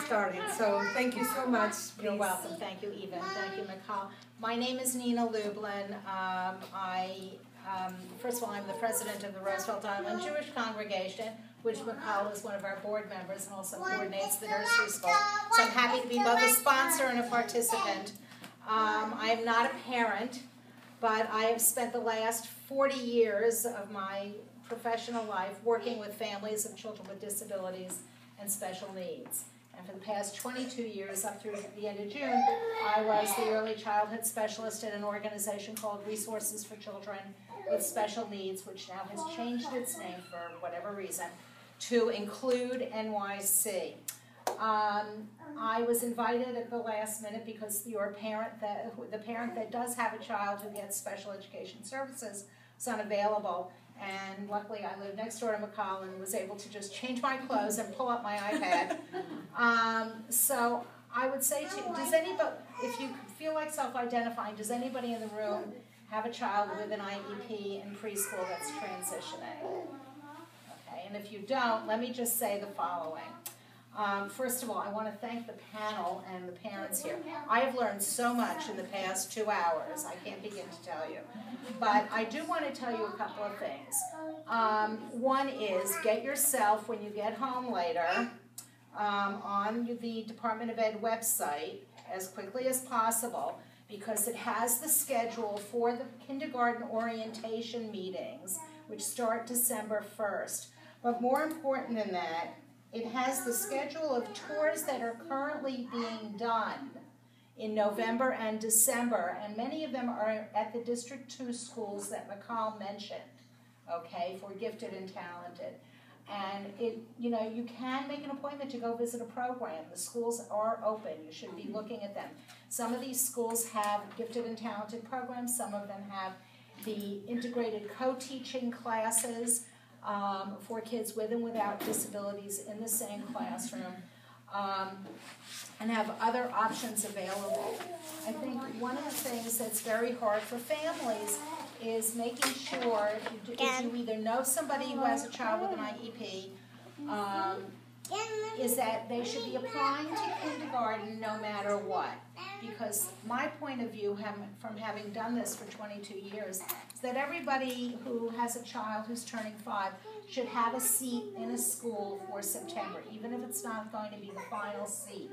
started. So thank you so much. You're welcome. Thank you, Eva. Thank you, McCall. My name is Nina Lublin. First of all, I'm the president of the Roosevelt Island Jewish Congregation, which McCall is one of our board members and also coordinates the nursery school. So I'm happy to be both a sponsor and a participant. I am not a parent, but I have spent the last 40 years of my professional life working with families of children with disabilities and special needs. And for the past 22 years, up through the end of June, I was the early childhood specialist at an organization called Resources for Children with Special Needs, which now has changed its name for whatever reason, to include NYC. I was invited at the last minute because the parent that does have a child who gets special education services is unavailable. And luckily I live next door to McCall and was able to just change my clothes and pull up my iPad. So I would say to you, does anybody, if you feel like self-identifying, does anybody in the room have a child with an IEP in preschool that's transitioning? Okay, and if you don't, let me just say the following. First of all, I want to thank the panel and the parents here. I have learned so much in the past 2 hours, I can't begin to tell you. But I do want to tell you a couple of things. One is, get yourself, when you get home later, on the Department of Ed website as quickly as possible, because it has the schedule for the kindergarten orientation meetings, which start December 1st. But more important than that, it has the schedule of tours that are currently being done in November and December, and many of them are at the District 2 schools that McCall mentioned, okay, for gifted and talented. And you can make an appointment to go visit a program. The schools are open. You should be looking at them. Some of these schools have gifted and talented programs. Some of them have the integrated co-teaching classes for kids with and without disabilities in the same classroom, and have other options available. I think one of the things that's very hard for families is making sure, if you either know somebody who has a child with an IEP, is that they should be applying to kindergarten no matter what. Because my point of view, from having done this for 22 years, is that everybody who has a child who's turning 5 should have a seat in a school for September, even if it's not going to be the final seat.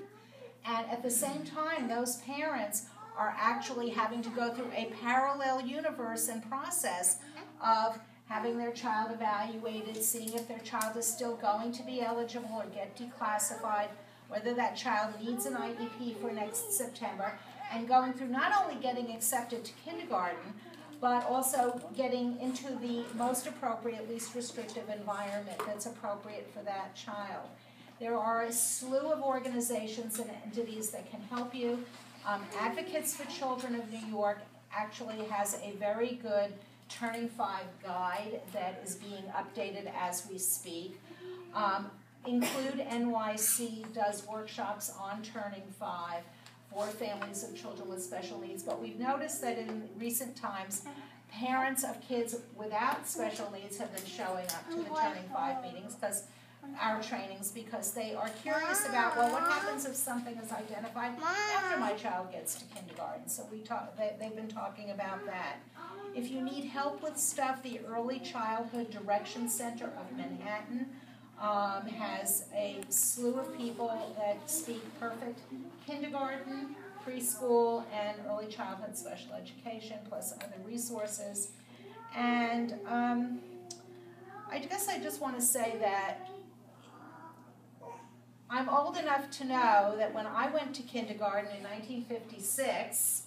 And at the same time, those parents are actually having to go through a parallel universe and process of having their child evaluated, seeing if their child is still going to be eligible or get declassified, whether that child needs an IEP for next September, and going through not only getting accepted to kindergarten, but also getting into the most appropriate, least restrictive environment that's appropriate for that child. There are a slew of organizations and entities that can help you. Advocates for Children of New York actually has a very good Turning 5 guide that is being updated as we speak. Include NYC does workshops on Turning 5 for families of children with special needs, but we've noticed that in recent times, parents of kids without special needs have been showing up to the Turning 5 meetings, our trainings, because they are curious about, well, what happens if something is identified after my child gets to kindergarten? So they've been talking about that. If you need help with stuff, the Early Childhood Direction Center of Manhattan has a slew of people that speak perfect kindergarten, preschool, and early childhood special education, plus other resources. And I guess I just want to say that I'm old enough to know that when I went to kindergarten in 1956,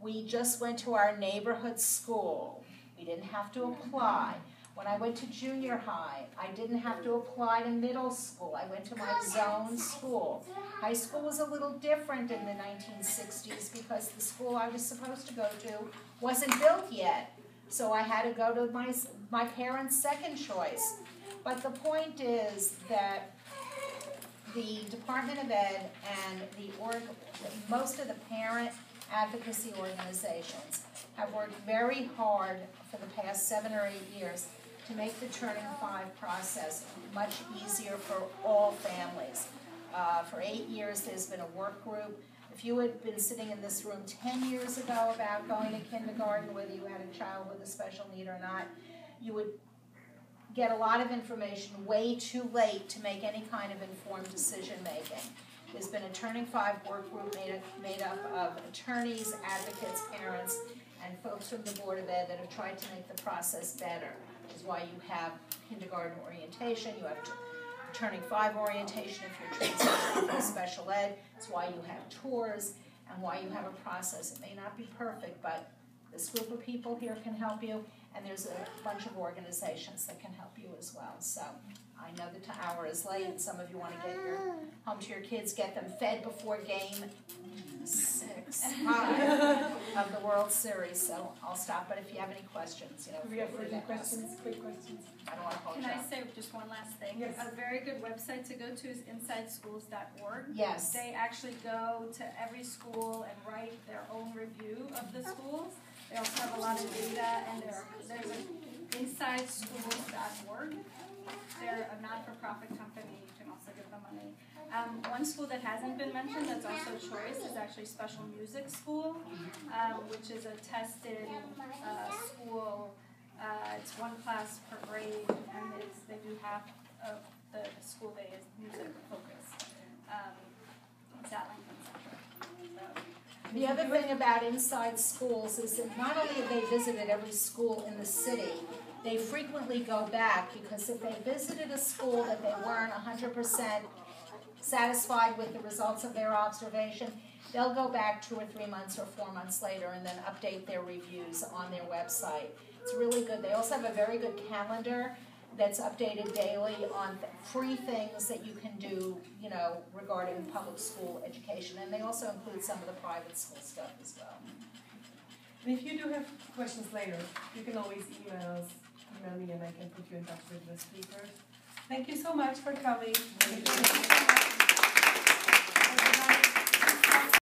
we just went to our neighborhood school. We didn't have to apply. When I went to junior high, I didn't have to apply to middle school. I went to my zone school. High school was a little different in the 1960s because the school I was supposed to go to wasn't built yet. So I had to go to my parents' second choice. But the point is that the Department of Ed and most of the parent advocacy organizations have worked very hard for the past 7 or 8 years to make the Turning 5 process much easier for all families. For 8 years, there's been a work group. If you had been sitting in this room 10 years ago about going to kindergarten, whether you had a child with a special need or not, you would get a lot of information way too late to make any kind of informed decision making. There's been a Turning 5 work group made up of attorneys, advocates, parents, and folks from the Board of Ed that have tried to make the process better, which is why you have kindergarten orientation, you have Turning 5 orientation if you're transitioning from special ed, it's why you have tours, and why you have a process. It may not be perfect, but this group of people here can help you, and there's a bunch of organizations that can help you as well. So I know the hour is late, and some of you want to get home to your kids, get them fed before game 5 of the World Series. So I'll stop. But if you have any questions, we have quick questions. I don't want to hold you Can I up. say just one last thing? Yes. A very good website to go to is insideschools.org. Yes. They actually go to every school and write their own review of the schools. They also have a lot of data, and there's an insideschools.org. They're a not-for-profit company. You can also give them money. One school that hasn't been mentioned that's also a choice is actually Special Music School, which is a tested school. It's 1 class per grade, and they do half of the school day is music focused. It's at Lincoln Center. The other thing about Inside Schools is that not only have they visited every school in the city, they frequently go back, because if they visited a school that they weren't 100% satisfied with the results of their observation, they'll go back 2 or 3 months or 4 months later and then update their reviews on their website. It's really good. They also have a very good calendar that's updated daily on free things that you can do, regarding public school education. And they also include some of the private school stuff as well. And if you do have questions later, you can always email me and I can put you in touch with the speakers. Thank you so much for coming.